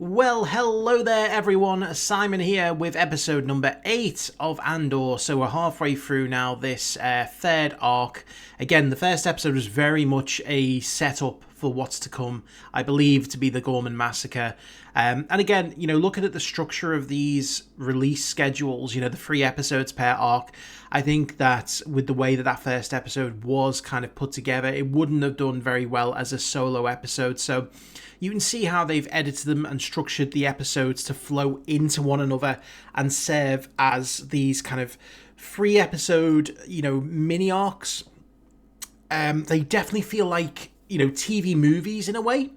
Well, hello there everyone, Simon here with episode number 8 of Andor. So we're halfway through now this third arc. Again, the first episode was very much a setup for what's to come, I believe to be the Ghorman Massacre. And again, looking at the structure of these release schedules, the 3 episodes per arc, I think that with the way that that first episode was kind of put together, it wouldn't have done very well as a solo episode. So you can see how they've edited them and structured the episodes to flow into one another and serve as these kind of 3 episode, mini arcs. They definitely feel like, TV movies in a way.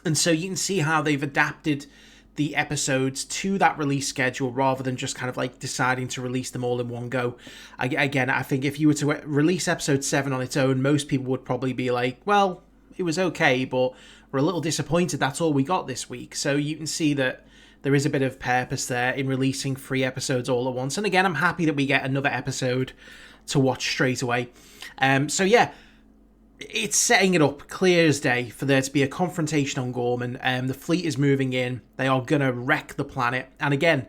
And so you can see how they've adapted the episodes to that release schedule rather than just kind of like deciding to release them all in one go. Again, I think if you were to release episode 7 on its own, most people would probably be like, well, it was okay, but we're a little disappointed that's all we got this week. So you can see that there is a bit of purpose there in releasing 3 episodes all at once. And again, I'm happy that we get another episode to watch straight away. So yeah, it's setting it up clear as day for there to be a confrontation on Gorman. The fleet is moving in. They are going to wreck the planet. And again,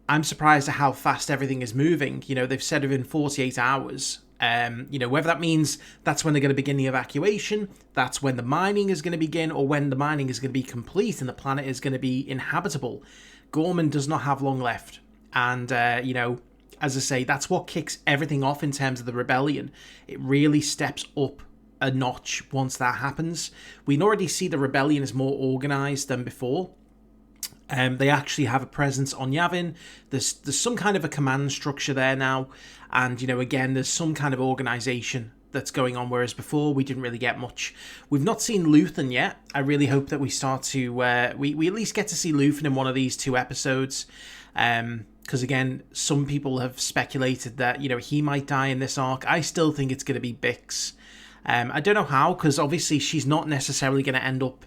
I'm surprised at how fast everything is moving. They've said within 48 hours. Whether that means that's when they're going to begin the evacuation, that's when the mining is going to begin, or when the mining is going to be complete and the planet is going to be inhabitable. Gorman does not have long left. And, as I say, that's what kicks everything off in terms of the rebellion. It really steps up a notch once that happens. We can already see the rebellion is more organised than before. They actually have a presence on Yavin. There's some kind of a command structure there now. And, again, there's some kind of organisation that's going on, whereas before we didn't really get much. We've not seen Luthen yet. I really hope that we start to... we at least get to see Luthen in one of these 2 episodes. Because, again, some people have speculated that, he might die in this arc. I still think it's going to be Bix. I don't know how, because obviously she's not necessarily going to end up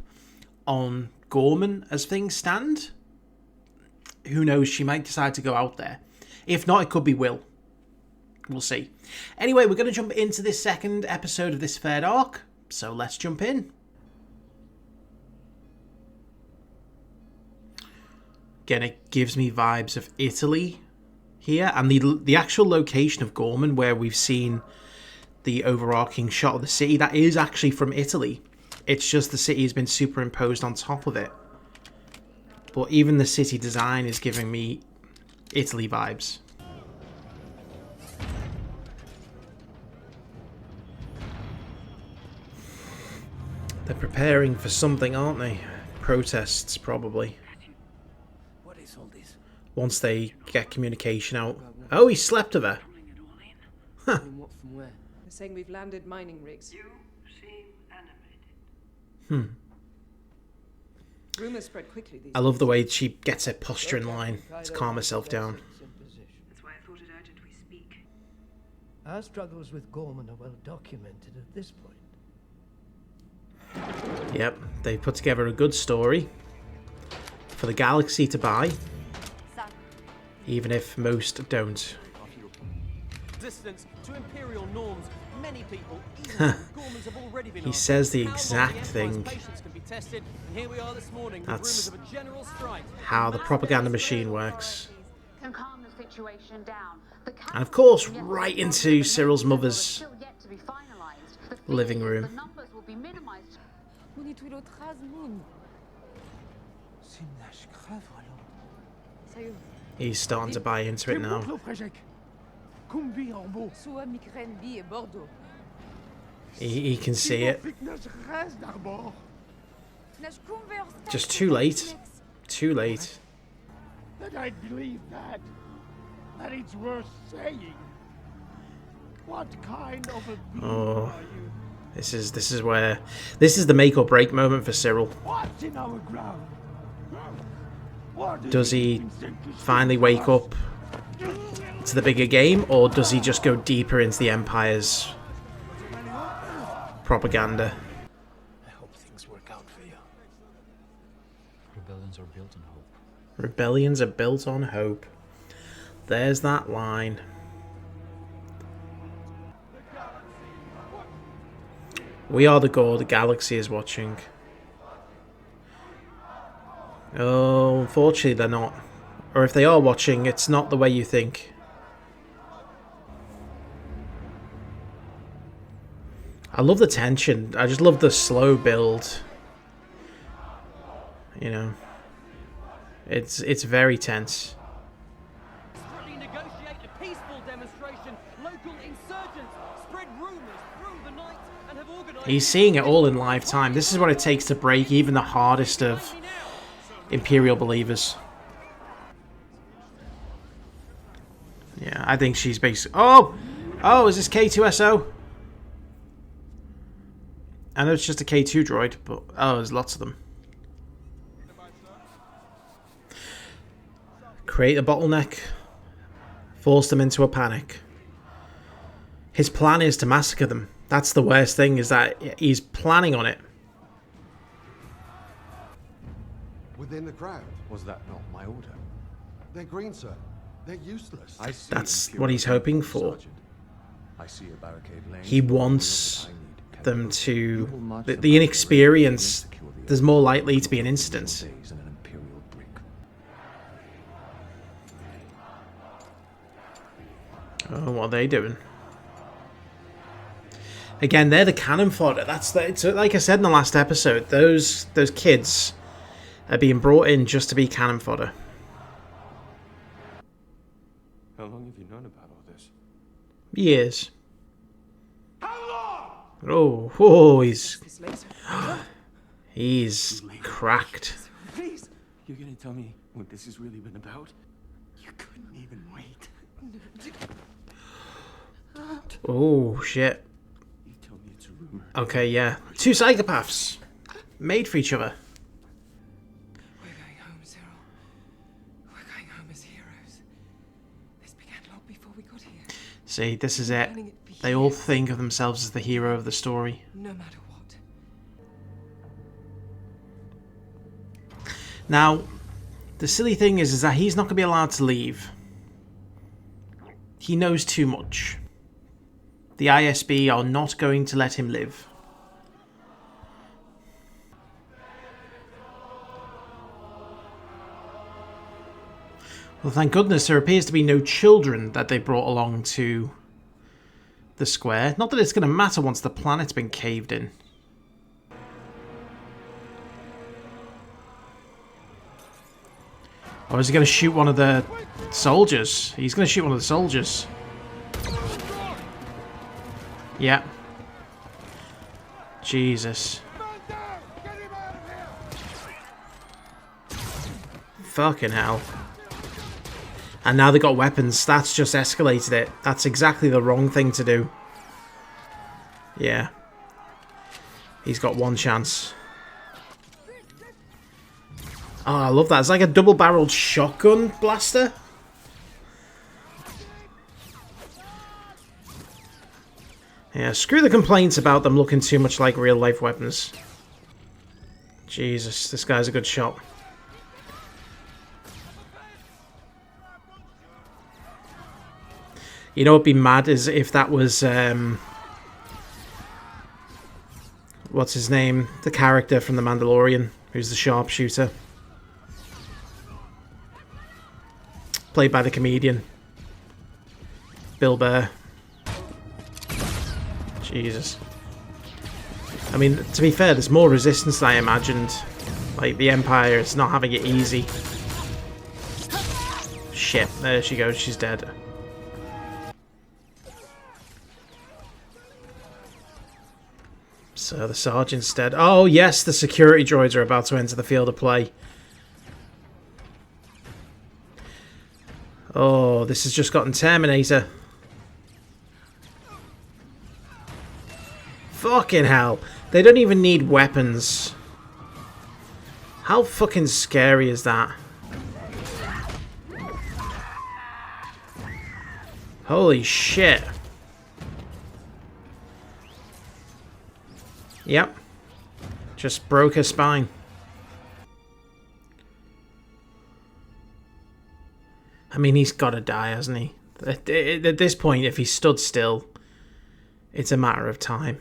on Gorman as things stand. Who knows? She might decide to go out there. If not, it could be Will. We'll see. Anyway, we're going to jump into this second episode of this third arc. So let's jump in. Again, it gives me vibes of Italy here. And the actual location of Gorman, where we've seen the overarching shot of the city, that is actually from Italy. It's just the city has been superimposed on top of it. But even the city design is giving me Italy vibes. They're preparing for something, aren't they? Protests, probably. What is all this? Once they get communication out. Oh, he slept with her. Huh. From where? They're saying we've landed mining rigs. You seem animated. Rumors spread quickly these I love the way she gets her posture in line to calm herself down. That's why I thought it urgent we speak. Our struggles with Gorman are well documented at this point. Yep, they put together a good story for the galaxy to buy, even if most don't. Resistance to imperial norms. Many people, even Gormans, have already been He says the exact Empire's thing. patience can be tested, and here we are this morning with That's rumors of a general strike. how the propaganda machine works. Can calm the situation down. And of course, right into Cyril's mother's living room. The numbers will be minimized. He's starting to buy into it now. He can see it. Just too late. Too late. That I believe that it's worth saying. What kind of a being Oh. are you? This is the make or break moment for Cyril. What's in our ground? What Does he being sent to finally save wake us? up to the bigger game, or does he just go deeper into the Empire's propaganda? I hope things work out for you. Rebellions are built on hope. Rebellions are built on hope. There's that line. We are the goal, the galaxy is watching. Oh, unfortunately they're not. Or if they are watching, it's not the way you think. I love the tension. I just love the slow build. You know. It's very tense. Strictly negotiate a peaceful demonstration. Local insurgents spread rumors through the night and have organized... He's seeing it all in live time. This is what it takes to break even the hardest of Imperial believers. Yeah, I think she's basically... Oh! Oh, is this K2SO? I know it's just a K2 droid, but... Oh, there's lots of them. Create a bottleneck. Force them into a panic. His plan is to massacre them. That's the worst thing, is that he's planning on it. Within the crowd. Was that not my order? They're green, sir. They're useless. I see That's Imperial what he's hoping for. Sergeant. I see a barricade laying He for wants all that I need. them You to... will march The them up inexperience, and secure the there's more likely to be an incident. days in an Imperial brick. Oh, what are they doing? Again, they're the cannon fodder. It's like I said in the last episode, those kids are being brought in just to be cannon fodder. How long have you known about all this? Years. Oh, he's This laser. he's cracked. Please! You're gonna tell me what this has really been about? You couldn't even wait. Oh shit. You told me it's a rumor. Okay, yeah, two psychopaths made for each other. We're going home, Cyril. We're going home as heroes. This began long before we got here. See, this is it. They all think of themselves as the hero of the story. No matter what. Now, the silly thing is that he's not going to be allowed to leave. He knows too much. The ISB are not going to let him live. Well, thank goodness there appears to be no children that they brought along to the square. Not that it's going to matter once the planet's been caved in. Or is he going to shoot one of the soldiers? He's going to shoot one of the soldiers. Yeah. Jesus. Fucking hell. And now they got weapons. That's just escalated it. That's exactly the wrong thing to do. Yeah. He's got one chance. Oh, I love that. It's like a double-barreled shotgun blaster. Yeah, screw the complaints about them looking too much like real-life weapons. Jesus, this guy's a good shot. You know what'd be mad is if that was, what's his name? The character from The Mandalorian, who's the sharpshooter. Played by the comedian. Bill Burr. Jesus. I mean, to be fair, there's more resistance than I imagined. Like, the Empire is not having it easy. Shit, there she goes, she's dead. So the sergeant's dead. Oh yes, the security droids are about to enter the field of play. Oh, this has just gotten Terminator. Fucking hell. They don't even need weapons. How fucking scary is that? Holy shit. Yep. Just broke her spine. I mean, he's got to die, hasn't he? At this point, if he stood still, it's a matter of time.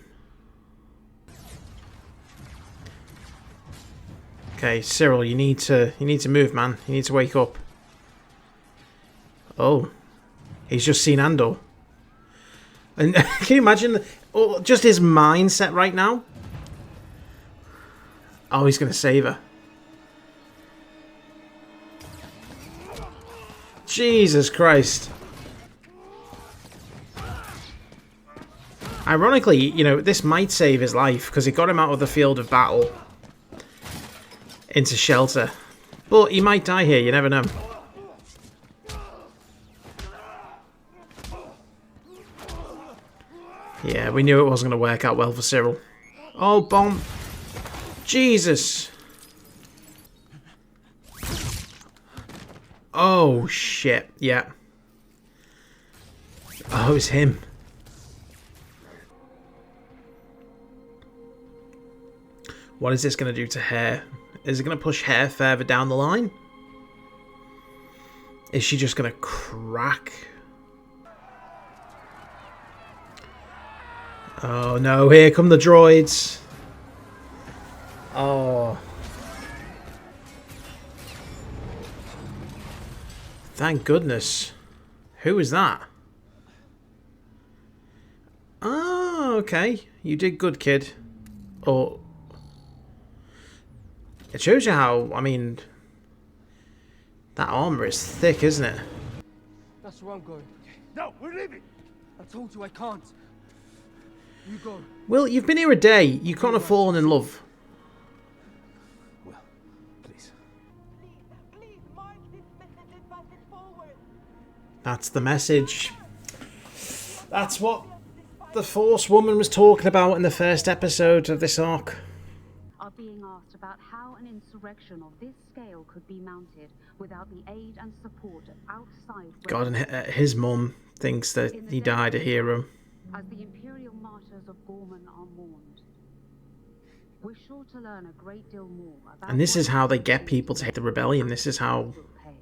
Okay, Cyril, you need to move, man. You need to wake up. Oh, he's just seen Andor. And can you imagine just his mindset right now? Oh, he's going to save her. Jesus Christ. Ironically, you know, this might save his life because it got him out of the field of battle into shelter. But he might die here, you never know. Yeah, we knew it wasn't going to work out well for Cyril. Oh, bomb. Jesus. Oh, shit. Yeah. Oh, it's him. What is this going to do to Hare? Is it going to push Hare further down the line? Is she just going to crack? Oh no, here come the droids. Oh. Thank goodness. Who is that? Oh, okay. You did good, kid. Or... It shows you how, I mean... That armor is thick, isn't it? That's where I'm going. No, we're leaving. I told you I can't. You go. Well, you've been here a day. You can't have fallen in love. Well, please. Please mark this message and pass it forward. That's the message. That's what the Force woman was talking about in the first episode of this arc. Are being asked about how an insurrection of this scale could be mounted without the aid and support of outside... God, and his mum thinks that he died a hero. As the Imperial martyrs of Gorman are mourned, we're sure to learn a great deal more about... And this is how they get people to hate the rebellion. This is how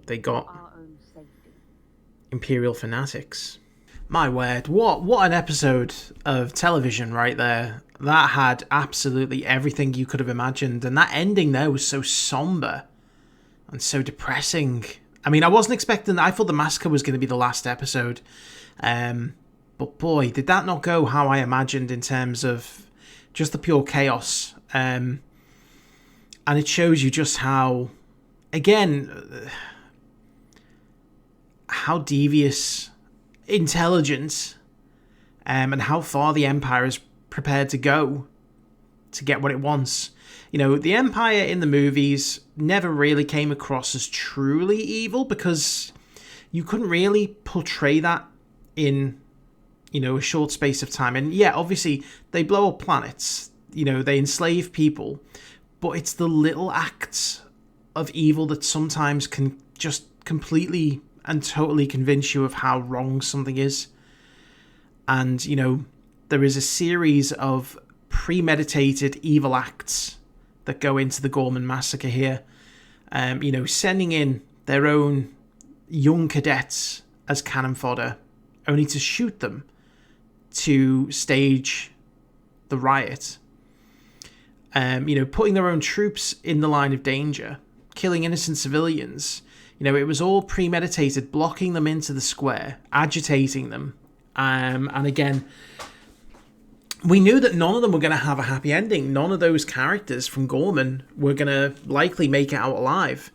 they got our own safety. Imperial fanatics. My word, what an episode of television right there. That had absolutely everything you could have imagined. And that ending there was so somber and so depressing. I mean, I wasn't expecting... I thought the massacre was going to be the last episode. But boy, did that not go how I imagined in terms of just the pure chaos. And it shows you just how, again, how devious, intelligent, and how far the Empire is prepared to go to get what it wants. You know, the Empire in the movies never really came across as truly evil because you couldn't really portray that in... you know, a short space of time. And yeah, obviously, they blow up planets. You know, they enslave people. But it's the little acts of evil that sometimes can just completely and totally convince you of how wrong something is. And, you know, there is a series of premeditated evil acts that go into the Ghorman Massacre here. You know, sending in their own young cadets as cannon fodder, only to shoot them to stage the riot. You know, putting their own troops in the line of danger, killing innocent civilians. You know, it was all premeditated, blocking them into the square, agitating them. And again, we knew that none of them were going to have a happy ending. None of those characters from Gorman were going to likely make it out alive.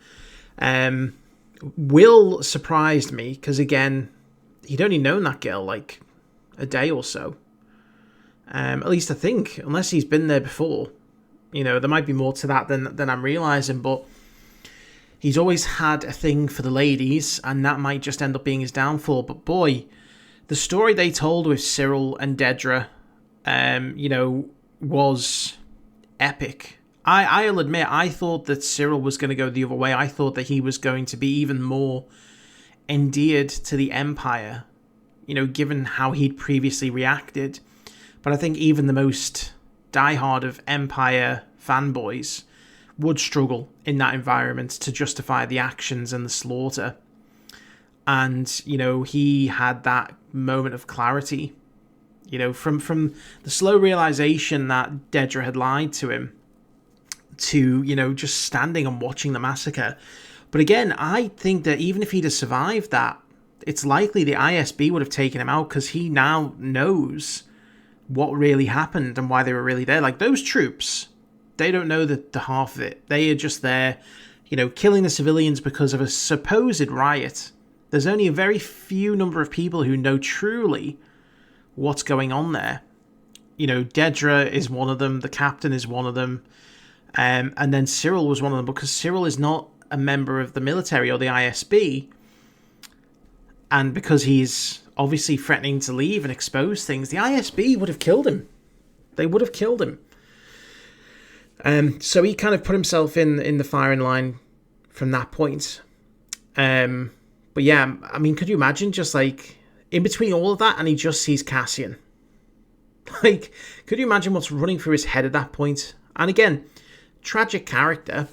Will surprised me, because again, he'd only known that girl like a day or so. At least I think, unless he's been there before. You know, there might be more to that than I'm realising, but he's always had a thing for the ladies, and that might just end up being his downfall. But boy, the story they told with Cyril and Dedra, you know, was epic. I'll admit, I thought that Cyril was going to go the other way. I thought that he was going to be even more endeared to the Empire, you know, given how he'd previously reacted. But I think even the most diehard of Empire fanboys would struggle in that environment to justify the actions and the slaughter. And, you know, he had that moment of clarity, you know, from the slow realization that Dedra had lied to him, to, you know, just standing and watching the massacre. But again, I think that even if he'd have survived that, it's likely the ISB would have taken him out, because he now knows what really happened and why they were really there. Like, those troops, they don't know the half of it. They are just there, you know, killing the civilians because of a supposed riot. There's only a very few number of people who know truly what's going on there. You know, Dedra is one of them, the captain is one of them, and then Cyril was one of them, because Cyril is not a member of the military or the ISB, and because he's obviously threatening to leave and expose things, the ISB would have killed him. They would have killed him. So he kind of put himself in the firing line from that point. But yeah, I mean, could you imagine just like in between all of that and he just sees Cassian? Like, could you imagine what's running through his head at that point? And again, tragic character,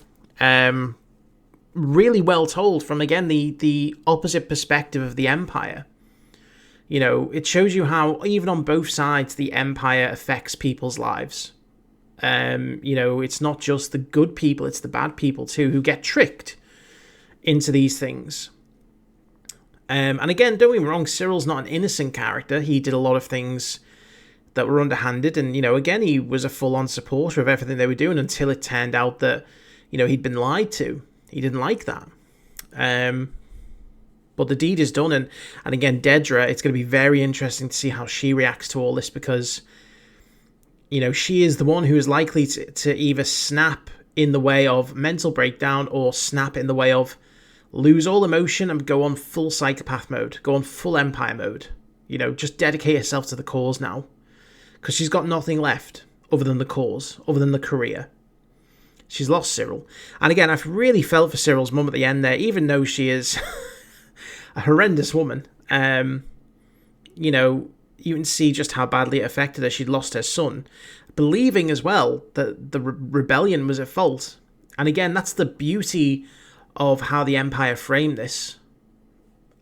really well told from, again, the opposite perspective of the Empire. You know, it shows you how, even on both sides, the Empire affects people's lives. You know, it's not just the good people, it's the bad people too, who get tricked into these things. And again, don't get me wrong, Cyril's not an innocent character. He did a lot of things that were underhanded, and, you know, again, he was a full-on supporter of everything they were doing until it turned out that, you know, he'd been lied to. He didn't like that. But the deed is done, and again, Dedra, it's going to be very interesting to see how she reacts to all this, because, you know, she is the one who is likely to either snap in the way of mental breakdown or snap in the way of lose all emotion and go on full psychopath mode, go on full Empire mode. You know, just dedicate herself to the cause now, because she's got nothing left other than the cause, other than the career. She's lost Cyril. And again, I've really felt for Cyril's mum at the end there, even though she is a horrendous woman. You know, you can see just how badly it affected her. She'd lost her son, believing as well that the rebellion was at fault. And again, that's the beauty of how the Empire framed this.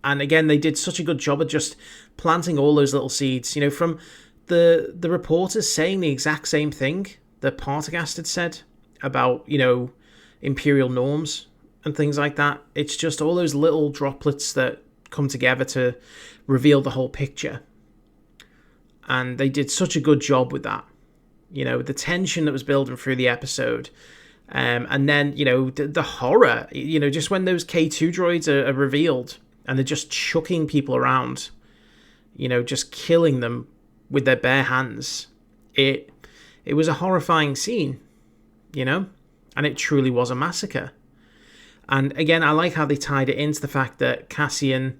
And again, they did such a good job of just planting all those little seeds, you know, from the reporters saying the exact same thing that Partagast had said about, you know, imperial norms and things like that. It's just all those little droplets that come together to reveal the whole picture. And they did such a good job with that. You know, the tension that was building through the episode. And then, you know, the horror, you know, just when those K2 droids are revealed and they're just chucking people around, you know, just killing them with their bare hands. It was a horrifying scene, you know, and it truly was a massacre. And again, I like how they tied it into the fact that Cassian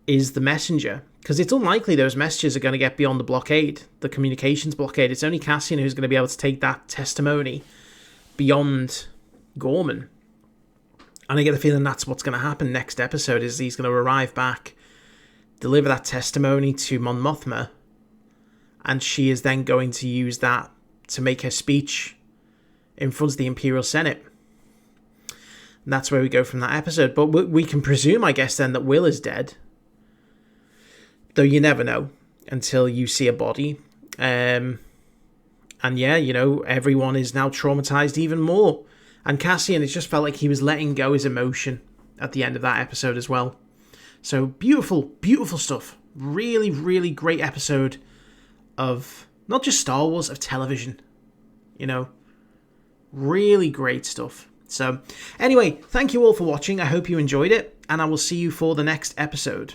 is the messenger, because it's unlikely those messages are going to get beyond the blockade, the communications blockade. It's only Cassian who's going to be able to take that testimony beyond Gorman. And I get the feeling that's what's going to happen next episode, is he's going to arrive back, deliver that testimony to Mon Mothma, and she is then going to use that to make her speech in front of the Imperial Senate. And that's where we go from that episode. But we can presume, I guess, then that Will is dead. Though you never know until you see a body. And yeah, you know, everyone is now traumatized even more. And Cassian, it just felt like he was letting go his emotion at the end of that episode as well. So beautiful, beautiful stuff. Really, really great episode of not just Star Wars, of television. You know, really great stuff. So anyway, thank you all for watching. I hope you enjoyed it, and I will see you for the next episode.